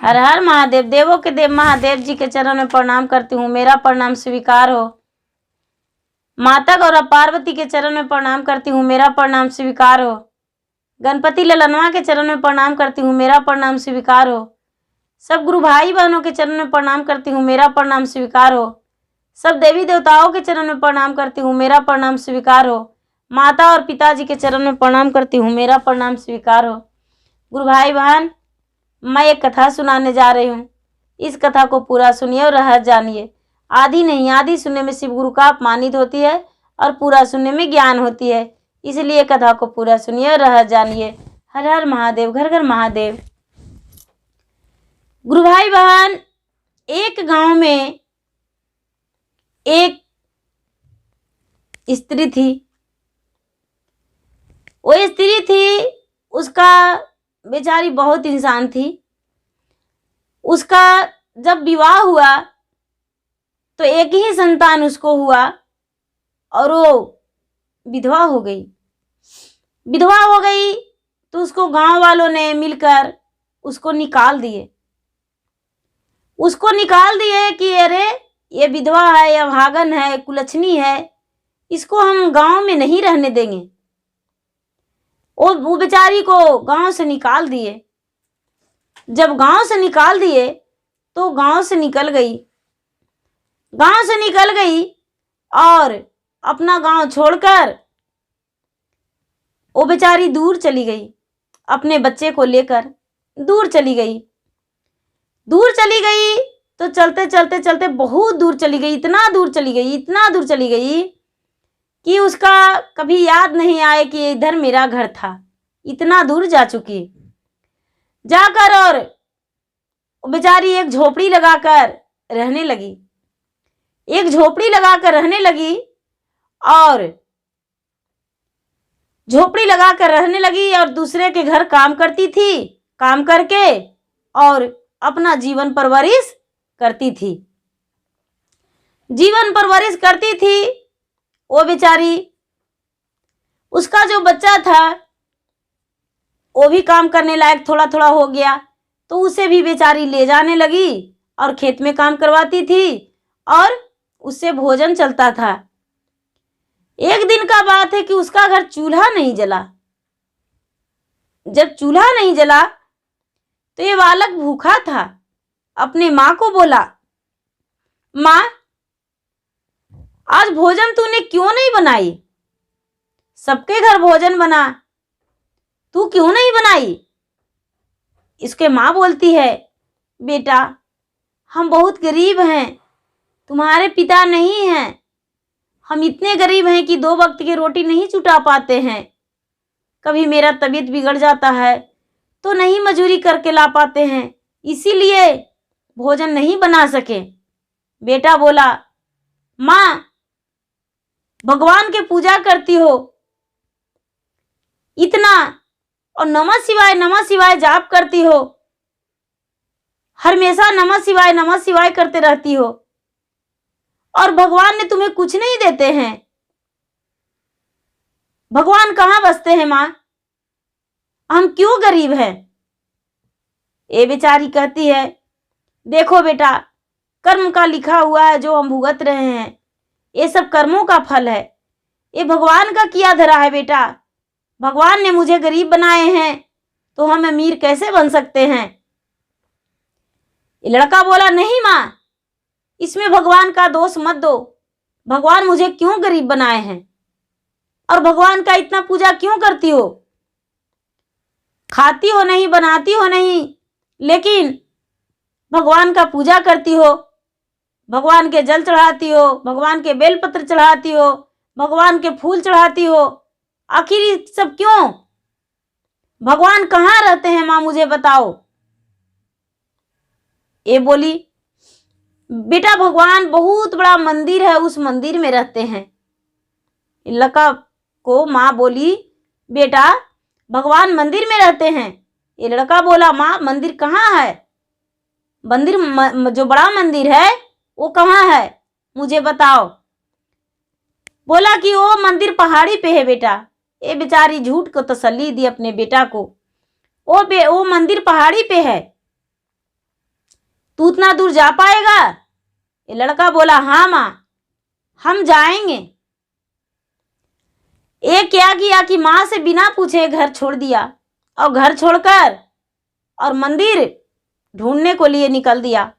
हर हर महादेव। देवों के देव महादेव जी के चरण में प्रणाम करती हूँ, मेरा प्रणाम स्वीकार हो। माता गौरा पार्वती के चरण में प्रणाम करती हूँ, मेरा प्रणाम स्वीकार हो। गणपति ललनवा के चरण में प्रणाम करती हूँ, मेरा प्रणाम स्वीकार हो। सब गुरु भाई बहनों के चरण में प्रणाम करती हूँ, मेरा प्रणाम स्वीकार हो। सब देवी देवताओं के चरण में प्रणाम करती हूँ, मेरा प्रणाम स्वीकार हो। माता और पिताजी के चरण में प्रणाम करती हूँ, मेरा प्रणाम स्वीकार हो। गुरु भाई बहन, मैं एक कथा सुनाने जा रही हूँ। इस कथा को पूरा सुनिए और रहस्य जानिए। आधी नहीं, आधी सुनने में शिव गुरु का अपमानित होती है और पूरा सुनने में ज्ञान होती है। इसलिए कथा को पूरा सुनिए और रहस्य जानिए। हर हर महादेव, घर घर महादेव। गुरु भाई बहन, एक गांव में एक स्त्री थी। वो स्त्री थी, उसका बेचारी बहुत इंसान थी। उसका जब विवाह हुआ तो एक ही संतान उसको हुआ और वो विधवा हो गई। विधवा हो गई तो उसको गांव वालों ने मिलकर उसको निकाल दिए। उसको निकाल दिए कि अरे ये विधवा है, या भागन है, कुलछनी है, इसको हम गांव में नहीं रहने देंगे। वो बेचारी को गांव से निकाल दिए। जब गांव से निकाल दिए तो गांव से निकल गई। गांव से निकल गई और अपना गांव छोड़कर वो बेचारी दूर चली गई। अपने बच्चे को लेकर दूर चली गई। दूर चली गई तो चलते चलते चलते बहुत दूर चली गई। इतना दूर चली गई, इतना दूर चली गई कि उसका कभी याद नहीं आए कि इधर मेरा घर था। इतना दूर जा चुकी। जाकर और बेचारी एक झोपड़ी लगाकर रहने लगी। एक झोपड़ी लगाकर रहने लगी और झोपड़ी लगाकर रहने लगी और दूसरे के घर काम करती थी। काम करके और अपना जीवन परवरिश करती थी। जीवन परवरिश करती थी। वो बेचारी, उसका जो बच्चा था वो भी काम करने लायक थोड़ा थोड़ा हो गया तो उसे भी बेचारी ले जाने लगी और खेत में काम करवाती थी और उससे भोजन चलता था। एक दिन का बात है कि उसका घर चूल्हा नहीं जला। जब चूल्हा नहीं जला तो ये बालक भूखा था। अपने माँ को बोला, माँ, आज भोजन तूने क्यों नहीं बनाई? सबके घर भोजन बना, तू क्यों नहीं बनाई? इसके माँ बोलती है, बेटा, हम बहुत गरीब हैं, तुम्हारे पिता नहीं हैं। हम इतने गरीब हैं कि 2 वक्त की रोटी नहीं जुटा पाते हैं। कभी मेरा तबीयत बिगड़ जाता है तो नहीं मजूरी करके ला पाते हैं, इसीलिए भोजन नहीं बना सके। बेटा बोला, माँ, भगवान के पूजा करती हो इतना और नमः शिवाय जाप करती हो, हमेशा नमः शिवाय करते रहती हो और भगवान ने तुम्हें कुछ नहीं देते हैं। भगवान कहाँ बसते हैं माँ? हम क्यों गरीब हैं? ये बेचारी कहती है, देखो बेटा, कर्म का लिखा हुआ है जो हम भुगत रहे हैं, ये सब कर्मों का फल है। ये भगवान का किया धरा है बेटा। भगवान ने मुझे गरीब बनाए हैं तो हम अमीर कैसे बन सकते हैं? ये लड़का बोला, नहीं माँ, इसमें भगवान का दोष मत दो। भगवान मुझे क्यों गरीब बनाए हैं और भगवान का इतना पूजा क्यों करती हो? खाती हो नहीं, बनाती हो नहीं, लेकिन भगवान का पूजा करती हो। भगवान के जल चढ़ाती हो, भगवान के बेलपत्र चढ़ाती हो, भगवान के फूल चढ़ाती हो। आखिर ये सब क्यों? भगवान कहाँ रहते हैं माँ, मुझे बताओ। ये बोली, बेटा, भगवान बहुत बड़ा मंदिर है, उस मंदिर में रहते हैं। लड़का को माँ बोली, बेटा, भगवान मंदिर में रहते हैं। ये लड़का बोला, माँ, मंदिर कहाँ है? मंदिर जो बड़ा मंदिर है वो कहाँ है, मुझे बताओ। बोला कि वो मंदिर पहाड़ी पे है बेटा। ये बेचारी झूठ को तसल्ली दी अपने बेटा को। वो मंदिर पहाड़ी पे है। तू उतना दूर जा पाएगा? ये लड़का बोला, हाँ माँ, हम जाएंगे। एक क्या किया कि माँ से बिना पूछे घर छोड़ दिया और घर छोड़कर और मंदिर ढूंढने को लिए निकल दिया।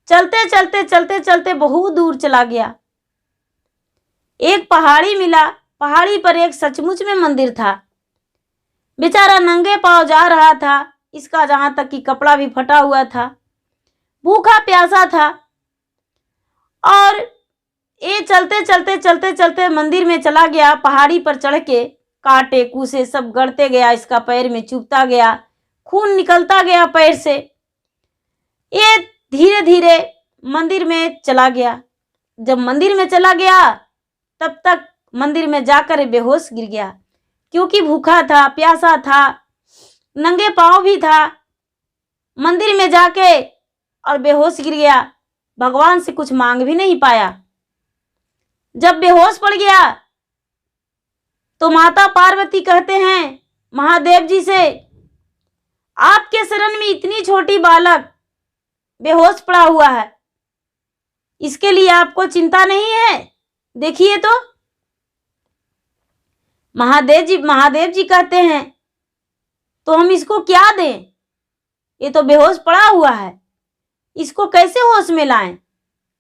चलते चलते चलते चलते बहुत दूर चला गया। एक पहाड़ी मिला। पहाड़ी पर एक सचमुच में मंदिर था। बेचारा नंगे पांव जा रहा था। इसका जहां तक कि कपड़ा भी फटा हुआ था। भूखा प्यासा था और ये चलते चलते चलते चलते मंदिर में चला गया। पहाड़ी पर चढ़ के कांटे कूसे सब गड़ते गया। इसका पैर में चुभता गया, खून निकलता गया पैर से। ये धीरे धीरे मंदिर में चला गया। जब मंदिर में चला गया तब तक मंदिर में जाकर बेहोश गिर गया, क्योंकि भूखा था, प्यासा था, नंगे पांव भी था। मंदिर में जाके और बेहोश गिर गया। भगवान से कुछ मांग भी नहीं पाया। जब बेहोश पड़ गया तो माता पार्वती कहते हैं महादेव जी से, आपके शरण में इतनी छोटी बालक बेहोश पड़ा हुआ है, इसके लिए आपको चिंता नहीं है? देखिए तो। महादेव जी कहते हैं, तो हम इसको क्या दें? ये तो बेहोश पड़ा हुआ है, इसको कैसे होश में लाएं?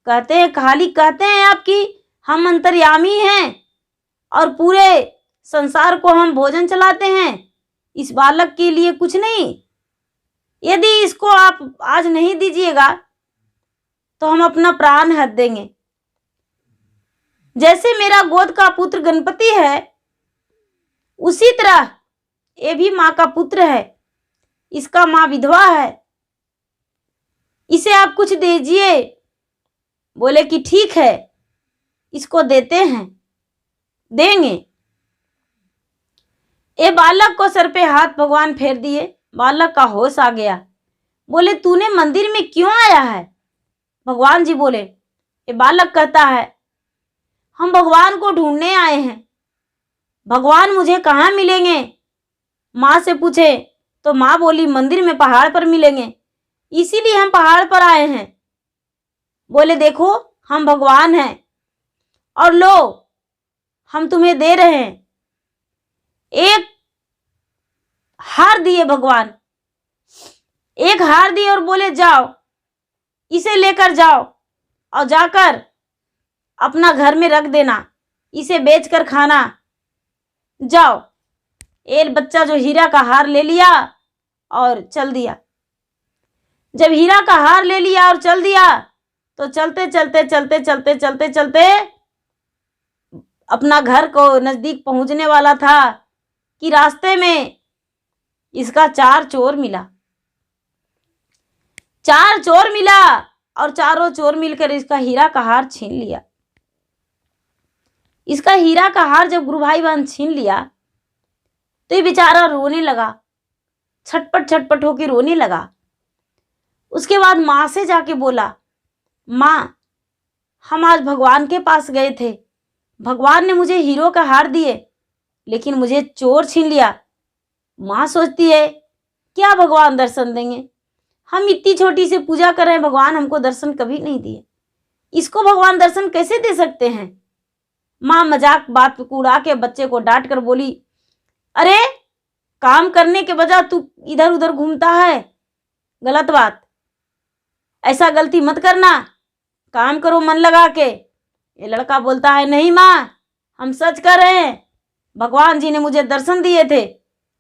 कहते हैं, खाली कहते हैं आपकी हम अंतर्यामी हैं और पूरे संसार को हम भोजन चलाते हैं, इस बालक के लिए कुछ नहीं। यदि इसको आप आज नहीं दीजिएगा तो हम अपना प्राण हथ देंगे। जैसे मेरा गोद का पुत्र गणपति है, उसी तरह ये भी माँ का पुत्र है। इसका माँ विधवा है, इसे आप कुछ दीजिए। बोले कि ठीक है, इसको देते हैं, देंगे। ये बालक को सर पे हाथ भगवान फेर दिए। बालक का होश आ गया। बोले, तूने मंदिर में क्यों आया है? भगवान जी बोले, ये बालक कहता है, हम भगवान को ढूंढने आए हैं। भगवान मुझे कहाँ मिलेंगे? माँ से पूछे तो माँ बोली, मंदिर में पहाड़ पर मिलेंगे, इसीलिए हम पहाड़ पर आए हैं। बोले, देखो हम भगवान हैं और लो हम तुम्हें दे रहे हैं। एक हार दिए भगवान, एक हार दिए और बोले, जाओ इसे लेकर जाओ और जाकर अपना घर में रख देना, इसे बेचकर खाना। जाओ। एक बच्चा जो हीरा का हार ले लिया और चल दिया। जब हीरा का हार ले लिया और चल दिया तो चलते चलते चलते चलते चलते चलते अपना घर को नजदीक पहुंचने वाला था कि रास्ते में इसका 4 चोर मिला। 4 चोर मिला और चारों चोर मिलकर इसका हीरा का हार छीन लिया। इसका हीरा का हार जब गुरु भाई बहन छीन लिया तो ये बेचारा रोने लगा, छटपट छटपट होकर रोने लगा। उसके बाद माँ से जाके बोला, माँ हम आज भगवान के पास गए थे, भगवान ने मुझे हीरो का हार दिए, लेकिन मुझे चोर छीन लिया। माँ सोचती है क्या भगवान दर्शन देंगे? हम इतनी छोटी से पूजा कर रहे हैं, भगवान हमको दर्शन कभी नहीं दिए, इसको भगवान दर्शन कैसे दे सकते हैं? माँ मजाक बात उड़ा के बच्चे को डांट कर बोली, अरे काम करने के बजाय तू इधर उधर घूमता है, गलत बात, ऐसा गलती मत करना, काम करो मन लगा के। ये लड़का बोलता है, नहीं माँ हम सच कर रहे हैं, भगवान जी ने मुझे दर्शन दिए थे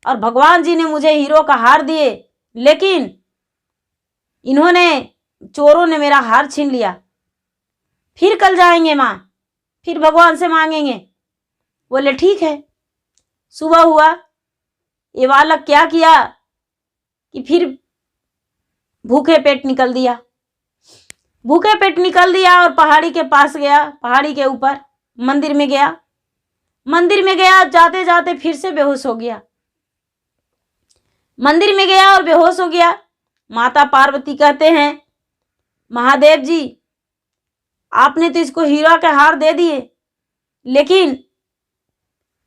और भगवान जी ने मुझे हीरो का हार दिए, लेकिन चोरों ने मेरा हार छीन लिया। फिर कल जाएंगे माँ, फिर भगवान से मांगेंगे। बोले ठीक है। सुबह हुआ, ये बालक क्या किया कि फिर भूखे पेट निकल दिया। भूखे पेट निकल दिया और पहाड़ी के पास गया, पहाड़ी के ऊपर मंदिर में गया। मंदिर में गया, जाते जाते फिर से बेहोश हो गया। मंदिर में गया और बेहोश हो गया। माता पार्वती कहते हैं, महादेव जी आपने तो इसको हीरा के हार दे दिए, लेकिन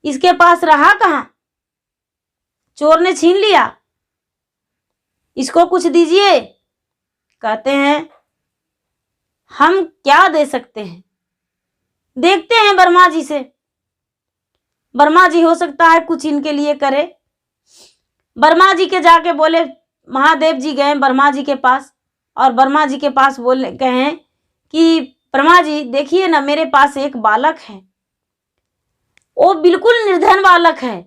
इसके पास रहा कहाँ? चोर ने छीन लिया, इसको कुछ दीजिए। कहते हैं हम क्या दे सकते हैं। देखते हैं ब्रह्मा जी से, ब्रह्मा जी हो सकता है कुछ इनके लिए करे। ब्रह्मा जी के जाके बोले, महादेव जी गए ब्रह्मा जी के पास और ब्रह्मा जी के पास बोले कहें कि ब्रह्मा जी देखिए ना, मेरे पास एक बालक है, वो बिल्कुल निर्धन बालक है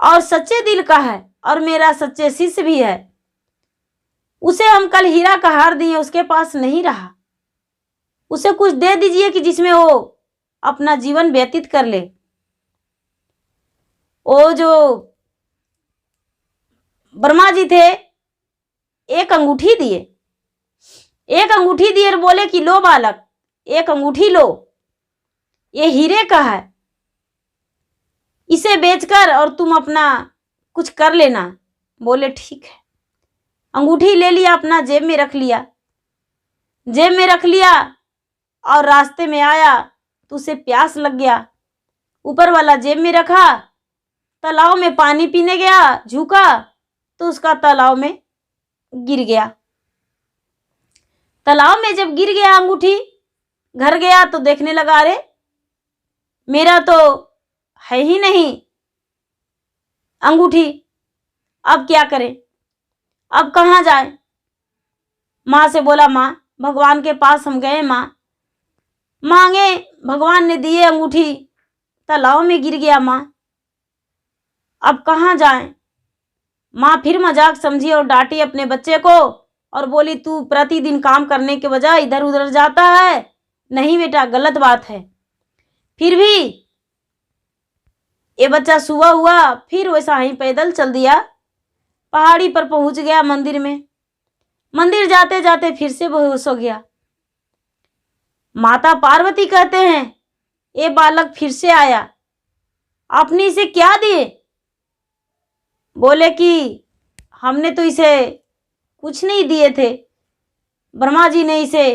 और सच्चे दिल का है और मेरा सच्चे शिष्य भी है। उसे हम कल हीरा का हार दिए, उसके पास नहीं रहा। उसे कुछ दे दीजिए कि जिसमें वो अपना जीवन व्यतीत कर ले। वो जो ब्रह्मा जी थे एक अंगूठी दिए, एक अंगूठी दिए और बोले कि लो बालक, एक अंगूठी लो, ये हीरे का है, इसे बेचकर और तुम अपना कुछ कर लेना। बोले ठीक है। अंगूठी ले लिया, अपना जेब में रख लिया, जेब में रख लिया और रास्ते में आया तो उसे प्यास लग गया। ऊपर वाला जेब में रखा, तालाब में पानी पीने गया, झुका तो उसका तालाब में गिर गया। तालाब में जब गिर गया अंगूठी, घर गया तो देखने लगा, अरे मेरा तो है ही नहीं अंगूठी, अब क्या करें, अब कहाँ जाए। माँ से बोला, माँ भगवान के पास हम गए, माँ मांगे, भगवान ने दिए अंगूठी, तालाब में गिर गया माँ, अब कहाँ जाएं। माँ फिर मजाक समझी और डांटी अपने बच्चे को और बोली, तू प्रतिदिन काम करने के बजाय इधर उधर जाता है, नहीं बेटा गलत बात है। फिर भी ये बच्चा सुबह हुआ फिर वैसा ही पैदल चल दिया, पहाड़ी पर पहुंच गया मंदिर में। मंदिर जाते जाते फिर से बेहोश हो गया। माता पार्वती कहते हैं, ये बालक फिर से आया, आपने इसे क्या दिए। बोले कि हमने तो इसे कुछ नहीं दिए थे, ब्रह्मा जी ने इसे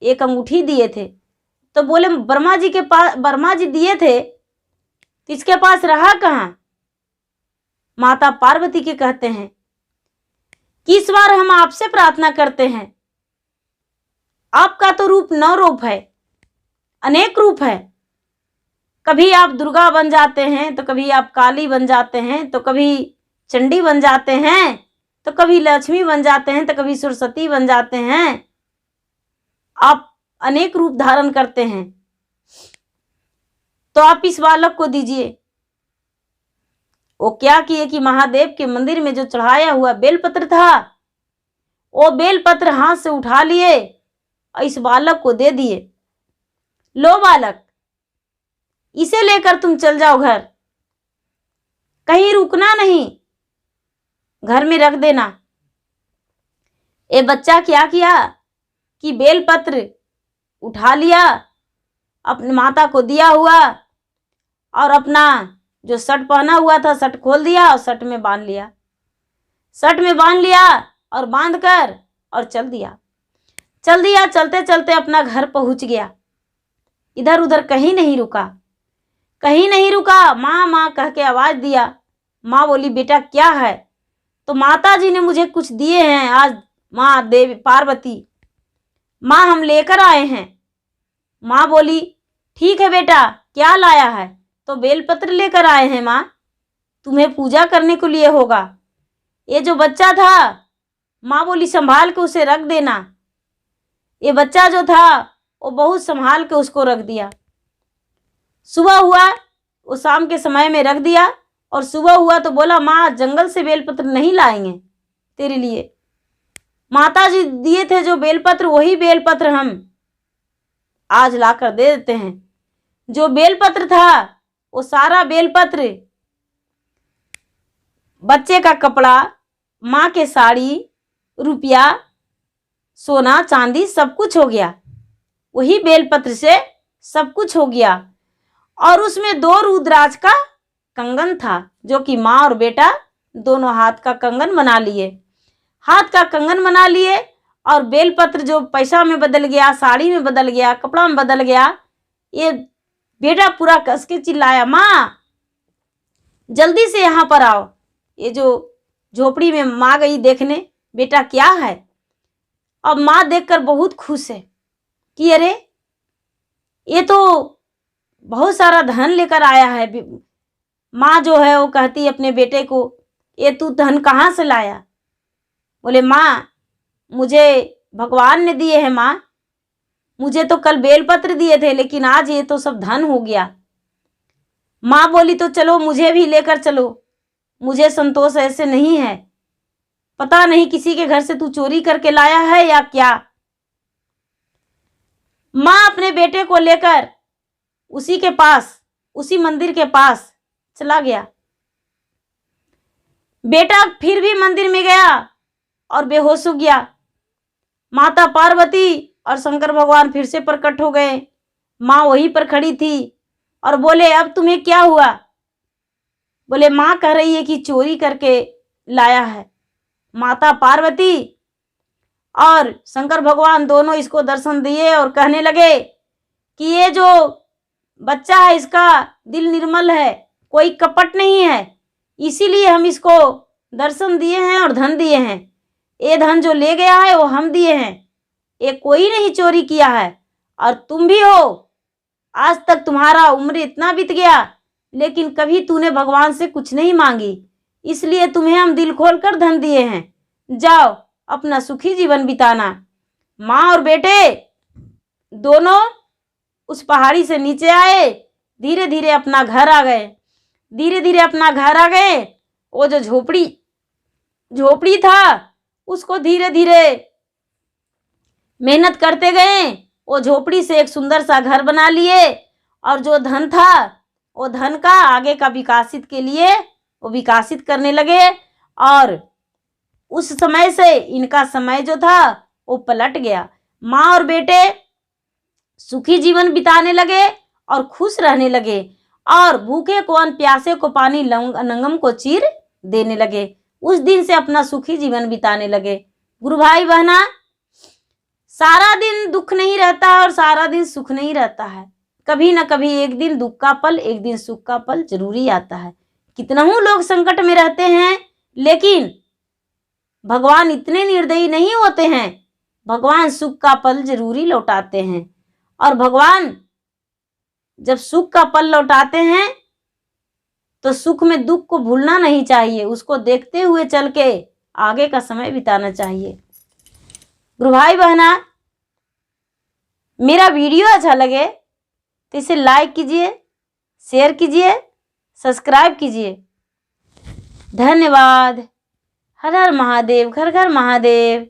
एक अंगूठी दिए थे। तो बोले ब्रह्मा जी के पास, ब्रह्मा जी दिए थे तो इसके पास रहा कहाँ। माता पार्वती के कहते हैं कि इस बार हम आपसे प्रार्थना करते हैं, आपका तो रूप 9 रूप है, अनेक रूप है। कभी आप दुर्गा बन जाते हैं, तो कभी आप काली बन जाते हैं, तो कभी चंडी बन जाते हैं, तो कभी लक्ष्मी बन जाते हैं, तो कभी सरस्वती बन जाते हैं। आप अनेक रूप धारण करते हैं, तो आप इस बालक को दीजिए। वो क्या किए कि महादेव के मंदिर में जो चढ़ाया हुआ बेलपत्र था, वो बेलपत्र हाथ से उठा लिए और इस बालक को दे दिए। लो बालक, इसे लेकर तुम चल जाओ घर, कहीं रुकना नहीं, घर में रख देना। ये बच्चा क्या किया कि बेलपत्र उठा लिया, अपनी माता को दिया हुआ और अपना जो शर्ट पहना हुआ था शर्ट खोल दिया और शर्ट में बांध लिया, शर्ट में बांध लिया और बांध कर और चल दिया। चलते चलते अपना घर पहुंच गया, इधर उधर कहीं नहीं रुका, कहीं नहीं रुका। माँ माँ कह के आवाज दिया। माँ बोली, बेटा क्या है। तो माता जी ने मुझे कुछ दिए हैं आज, माँ देवी पार्वती, माँ हम लेकर आए हैं। माँ बोली, ठीक है बेटा, क्या लाया है। तो बेलपत्र लेकर आए हैं माँ, तुम्हें पूजा करने के लिए होगा। ये जो बच्चा था, माँ बोली संभाल के उसे रख देना। ये बच्चा जो था वो बहुत संभाल के उसको रख दिया। सुबह हुआ, वो शाम के समय में रख दिया और सुबह हुआ तो बोला, माँ जंगल से बेलपत्र नहीं लाएंगे तेरे लिए, माता जी दिए थे जो बेलपत्र, वही बेलपत्र हम आज लाकर दे देते हैं। जो बेलपत्र था वो सारा बेलपत्र, बच्चे का कपड़ा, माँ के साड़ी, रुपया, सोना चांदी सब कुछ हो गया, वही बेलपत्र से सब कुछ हो गया। और उसमें 2 रुद्राक्ष का कंगन था, जो कि माँ और बेटा दोनों हाथ का कंगन बना लिए, हाथ का कंगन बना लिए। और बेलपत्र जो पैसा में बदल गया, साड़ी में बदल गया, कपड़ा में बदल गया। ये बेटा पूरा कस के चिल्लाया, माँ जल्दी से यहाँ पर आओ। ये जो झोपड़ी में माँ गई देखने, बेटा क्या है। अब माँ देखकर बहुत खुश है कि अरे ये तो बहुत सारा धन लेकर आया है। माँ जो है वो कहती अपने बेटे को, ये तू धन कहाँ से लाया? बोले माँ मुझे भगवान ने दिए हैं माँ, मुझे तो कल बेलपत्र दिए थे लेकिन आज ये तो सब धन हो गया। माँ बोली तो चलो मुझे भी लेकर चलो, मुझे संतोष ऐसे नहीं है, पता नहीं किसी के घर से तू चोरी करके लाया है या क्या। माँ अपने बेटे को लेकर उसी के पास, उसी मंदिर के पास चला गया। बेटा फिर भी मंदिर में गया और बेहोश हो गया। माता पार्वती और शंकर भगवान फिर से प्रकट हो गए। माँ वहीं पर खड़ी थी और बोले अब तुम्हें क्या हुआ? बोले माँ कह रही है कि चोरी करके लाया है। माता पार्वती और शंकर भगवान दोनों इसको दर्शन दिए और कहने लगे कि ये जो बच्चा है इसका दिल निर्मल है, कोई कपट नहीं है, इसीलिए हम इसको दर्शन दिए हैं और धन दिए हैं। ये धन जो ले गया है वो हम दिए हैं, ये कोई नहीं चोरी किया है। और तुम भी हो, आज तक तुम्हारा उम्र इतना बीत गया लेकिन कभी तूने भगवान से कुछ नहीं मांगी, इसलिए तुम्हें हम दिल खोल कर धन दिए हैं। जाओ अपना सुखी जीवन बिताना। माँ और बेटे दोनों उस पहाड़ी से नीचे आए, धीरे धीरे अपना घर आ गए। धीरे धीरे अपना घर आ गए। वो जो झोपड़ी था उसको धीरे धीरे मेहनत करते गए, वो झोपड़ी से एक सुंदर सा घर बना लिए और जो धन था वो धन का आगे का विकासित के लिए वो विकासित करने लगे। और उस समय से इनका समय जो था वो पलट गया। माँ और बेटे सुखी जीवन बिताने लगे और खुश रहने लगे और भूखे को अन्न, प्यासे को पानी, नंगम को चीर देने लगे। उस दिन से अपना सुखी जीवन बिताने लगे। गुरु भाई बहना, सारा दिन दुख नहीं रहता और सारा दिन सुख नहीं रहता है। कभी ना कभी एक दिन दुख का पल, एक दिन सुख का पल जरूरी आता है। कितना ही लोग संकट में रहते हैं लेकिन भगवान इतने निर्दयी नहीं होते हैं। भगवान सुख का पल जरूरी लौटाते हैं और भगवान जब सुख का पल लौटाते हैं तो सुख में दुख को भूलना नहीं चाहिए, उसको देखते हुए चल के आगे का समय बिताना चाहिए। गुरु भाई बहना, मेरा वीडियो अच्छा लगे तो इसे लाइक कीजिए, शेयर कीजिए, सब्सक्राइब कीजिए। धन्यवाद। हर हर महादेव, घर घर महादेव।